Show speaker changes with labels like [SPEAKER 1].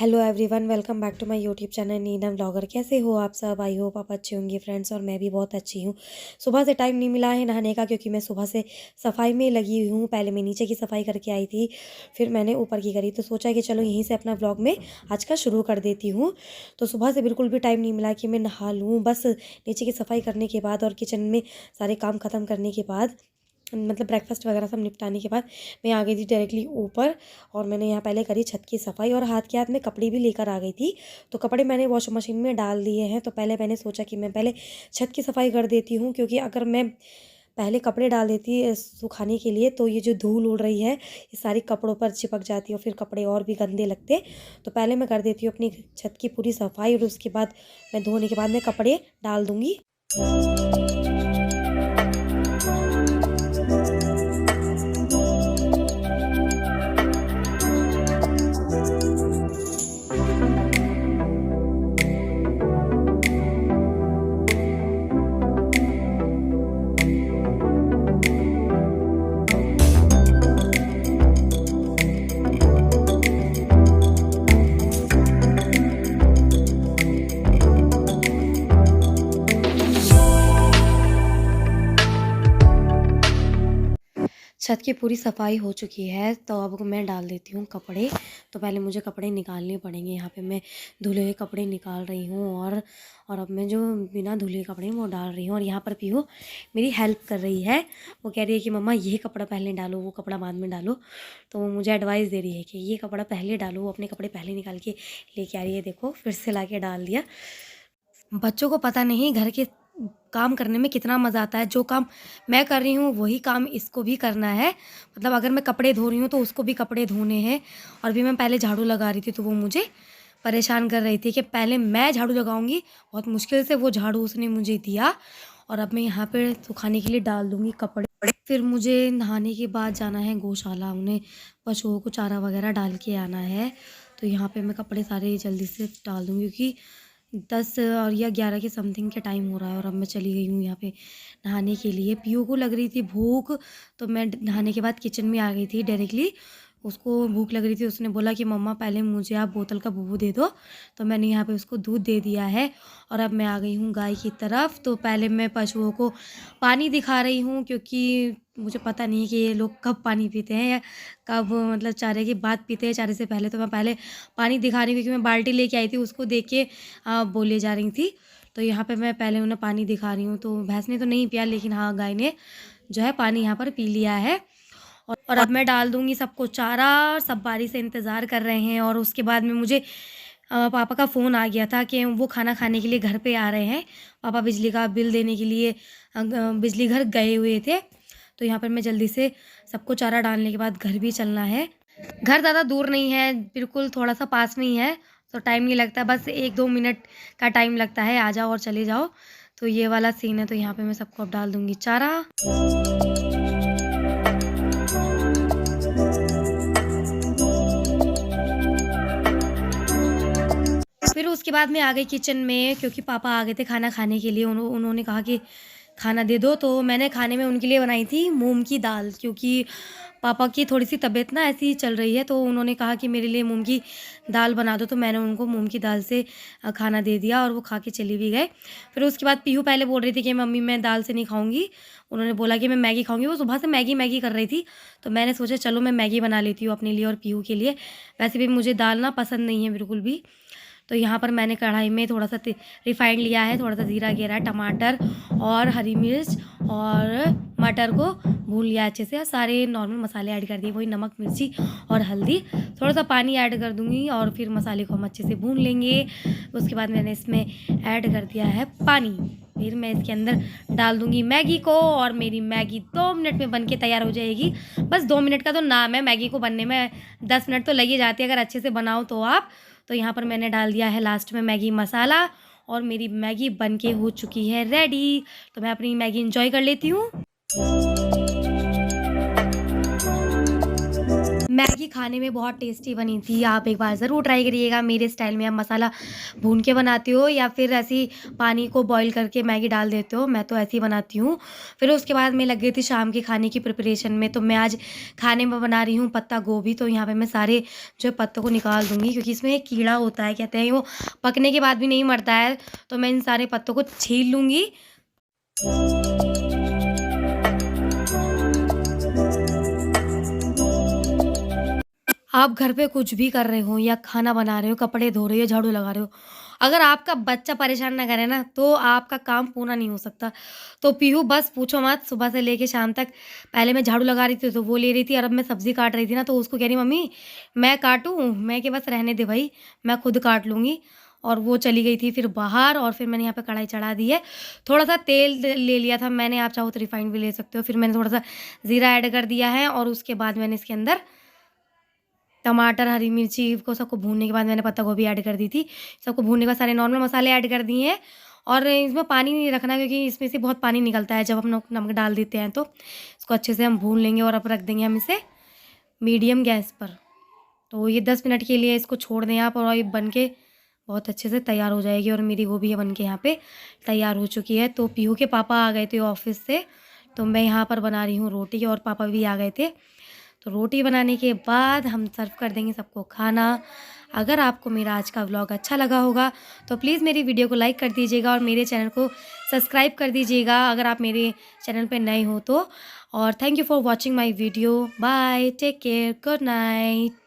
[SPEAKER 1] Hello everyone, welcome back to my YouTube channel Neena blogger. कैसे हो आप सब? आई होप आप अच्छे होंगे फ्रेंड्स, और मैं भी बहुत अच्छी हूँ। सुबह से टाइम नहीं मिला है नहाने का, क्योंकि मैं सुबह से सफाई में लगी हुई हूँ। पहले मैं नीचे की सफाई करके आई थी, फिर मैंने ऊपर की करी, तो सोचा कि चलो यहीं से अपना ब्लॉग में आज का शुरू कर देती हूँ। तो सुबह से बिल्कुल भी टाइम नहीं मिला कि मैं नहा लूँ। बस नीचे की सफाई करने के बाद और किचन में सारे काम ख़त्म करने के बाद, मतलब ब्रेकफास्ट वगैरह सब निपटाने के बाद, मैं आ गई थी डायरेक्टली ऊपर। और मैंने यहाँ पहले करी छत की सफाई, और हाथ के हाथ में कपड़े भी लेकर आ गई थी। तो कपड़े मैंने वॉशिंग मशीन में डाल दिए हैं। तो पहले मैंने सोचा कि मैं पहले छत की सफाई कर देती हूँ, क्योंकि अगर मैं पहले कपड़े डाल देती सुखाने के लिए, तो ये जो धूल उड़ रही है ये सारी कपड़ों पर चिपक जाती है, और फिर कपड़े और भी गंदे लगते। तो पहले मैं कर देती हूँ अपनी छत की पूरी सफाई, और उसके बाद मैं धोने के बाद मैं कपड़े डाल दूँगी। छत की पूरी सफाई हो चुकी है, तो अब मैं डाल देती हूँ कपड़े। तो पहले मुझे कपड़े निकालने पड़ेंगे। यहाँ पे मैं धुले हुए कपड़े निकाल रही हूँ, और अब मैं जो बिना धुले कपड़े हैं वो डाल रही हूँ। और यहाँ पर पीहू मेरी हेल्प कर रही है। वो कह रही है कि मम्मा ये कपड़ा पहले डालो, वो कपड़ा बाद में डालो। तो वो मुझे एडवाइस दे रही है कि ये कपड़ा पहले डालो। वो अपने कपड़े पहले निकाल के लेके आ रही है। देखो, फिर से ला के डाल दिया। बच्चों को पता नहीं घर के काम करने में कितना मज़ा आता है। जो काम मैं कर रही हूँ वही काम इसको भी करना है। मतलब अगर मैं कपड़े धो रही हूँ तो उसको भी कपड़े धोने हैं। और भी मैं पहले झाड़ू लगा रही थी, तो वो मुझे परेशान कर रही थी कि पहले मैं झाड़ू लगाऊंगी। बहुत मुश्किल से वो झाड़ू उसने मुझे दिया, और अब मैं यहाँ पे सुखाने के लिए डाल दूँगी कपड़े। फिर मुझे नहाने के बाद जाना है गौशाला, उन्हें पशुओं को चारा वगैरह डाल के आना है। तो यहाँ पे मैं कपड़े सारे जल्दी से डाल दूँगी, क्योंकि 10 और या 11 के समथिंग के टाइम हो रहा है। और अब मैं चली गई हूँ यहाँ पे नहाने के लिए। पीयू को लग रही थी भूख, तो मैं नहाने के बाद किचन में आ गई थी डायरेक्टली। उसको भूख लग रही थी, उसने बोला कि मम्मा पहले मुझे आप बोतल का बूबू दे दो। तो मैंने यहाँ पे उसको दूध दे दिया है, और अब मैं आ गई हूँ गाय की तरफ। तो पहले मैं पशुओं को पानी दिखा रही हूँ, क्योंकि मुझे पता नहीं कि ये लोग कब पानी पीते हैं, या कब मतलब चारे के बाद पीते हैं, चारे से पहले। तो मैं पहले पानी दिखा रही हूँ, क्योंकि मैं बाल्टी लेके आई थी, उसको देख के बोले जा रही थी। तो यहाँ पे मैं पहले उन्हें पानी दिखा रही हूँ। तो भैंस ने तो नहीं पिया, लेकिन हाँ, गाय ने जो है पानी यहाँ पर पी लिया है। और अब मैं डाल दूँगी सबको चारा। सब बारी से इंतज़ार कर रहे हैं। और उसके बाद में मुझे पापा का फ़ोन आ गया था कि वो खाना खाने के लिए घर पे आ रहे हैं। पापा बिजली का बिल देने के लिए बिजली घर गए हुए थे। तो यहाँ पर मैं जल्दी से सबको चारा डालने के बाद घर भी चलना है। घर ज़्यादा दूर नहीं है, बिल्कुल थोड़ा-सा पास में ही है। तो टाइम नहीं लगता, बस 1-2 मिनट का टाइम लगता है, आ जाओ और चले जाओ। तो ये वाला सीन है। तो यहाँ पे मैं सबको अब डाल दूँगी चारा। फिर उसके बाद मैं आ गई किचन में, क्योंकि पापा आ गए थे खाना खाने के लिए। उन्होंने कहा कि खाना दे दो। तो मैंने खाने में उनके लिए बनाई थी मूँग की दाल, क्योंकि पापा की थोड़ी-सी तबीयत ना ऐसी ही चल रही है। तो उन्होंने कहा कि मेरे लिए मूँग की दाल बना दो। तो मैंने उनको मूँग की दाल से खाना दे दिया, और वो खा के चले भी गए। फिर उसके बाद पीहू पहले बोल रही थी कि मम्मी मैं दाल से नहीं खाऊँगी। उन्होंने बोला कि मैं मैगी खाऊँगी। वो सुबह से मैगी मैगी कर रही थी। तो मैंने सोचा चलो मैं मैगी बना लेती हूँ अपने लिए और पीहू के लिए। वैसे भी मुझे दाल ना पसंद नहीं है बिल्कुल भी। तो यहाँ पर मैंने कढ़ाई में थोड़ा-सा रिफाइंड लिया है, थोड़ा-सा ज़ीरा गिरा, टमाटर और हरी मिर्च और मटर को भून लिया अच्छे से। सारे नॉर्मल मसाले ऐड कर दिए, वही नमक, मिर्ची और हल्दी। थोड़ा-सा पानी ऐड कर दूँगी, और फिर मसाले को हम अच्छे से भून लेंगे। उसके बाद मैंने इसमें ऐड कर दिया है पानी। फिर मैं इसके अंदर डाल दूँगी मैगी को, और मेरी मैगी 2 मिनट में बन के तैयार हो जाएगी। बस 2 मिनट का तो नाम है, मैगी को बनने में 10 मिनट तो लग ही जाते हैं, अगर अच्छे से बनाओ तो आप। तो यहाँ पर मैंने डाल दिया है लास्ट में मैगी मसाला, और मेरी मैगी बनके हो चुकी है रेडी। तो मैं अपनी मैगी एंजॉय कर लेती हूँ। मैगी खाने में बहुत टेस्टी बनी थी। आप एक बार ज़रूर ट्राई करिएगा मेरे स्टाइल में। आप मसाला भून के बनाते हो या फिर ऐसे ही पानी को बॉईल करके मैगी डाल देते हो, मैं तो ऐसे ही बनाती हूँ। फिर उसके बाद मैं लग गई थी शाम के खाने की प्रिपरेशन में। तो मैं आज खाने में बना रही हूँ पत्ता गोभी। तो यहाँ पे मैं सारे जो पत्तों को निकाल दूँगी, क्योंकि इसमें एक कीड़ा होता है, कहते हैं वो पकने के बाद भी नहीं मरता है। तो मैं इन सारे पत्तों को छील लूँगी। आप घर पे कुछ भी कर रहे हो या खाना बना रहे हो, कपड़े धो रहे हो या झाड़ू लगा रहे हो, अगर आपका बच्चा परेशान ना करे ना, तो आपका काम पूरा नहीं हो सकता। तो पीहू बस पूछो मत, सुबह से लेके शाम तक पहले मैं झाड़ू लगा रही थी तो वो ले रही थी, और अब मैं सब्ज़ी काट रही थी ना, तो उसको कह रही मम्मी मैं काटूँ? मैं कि बस रहने दे भई, मैं खुद काट लूँगी। और वो चली गई थी फिर बाहर, और फिर मैंने यहाँ पे कढ़ाई चढ़ा दी है। थोड़ा-सा तेल ले लिया था मैंने, आप चाहो तो रिफाइंड भी ले सकते हो। फिर मैंने थोड़ा-सा ज़ीरा ऐड कर दिया है, और उसके बाद मैंने इसके अंदर टमाटर, हरी मिर्ची को सबको भूनने के बाद मैंने पत्ता गोभी ऐड कर दी थी। सबको भूनने के बाद सारे नॉर्मल मसाले ऐड कर दिए हैं, और इसमें पानी नहीं रखना, क्योंकि इसमें से बहुत पानी निकलता है जब हम लोग नमक डाल देते हैं। तो इसको अच्छे से हम भून लेंगे, और अब रख देंगे हम इसे मीडियम गैस पर। तो ये 10 मिनट के लिए इसको छोड़ दें आप, और ये बन के बहुत अच्छे से तैयार हो जाएगी। और मेरी गोभी बन के यहाँ पे तैयार हो चुकी है। तो पीहू के पापा आ गए थे ऑफ़िस से, तो मैं यहाँ पर बना रही हूँ रोटी, और पापा भी आ गए थे। तो रोटी बनाने के बाद हम सर्व कर देंगे सबको खाना। अगर आपको मेरा आज का व्लॉग अच्छा लगा होगा तो प्लीज़ मेरी वीडियो को लाइक कर दीजिएगा, और मेरे चैनल को सब्सक्राइब कर दीजिएगा अगर आप मेरे चैनल पे नए हो तो। और thank you for watching my video. Bye, take care, good night.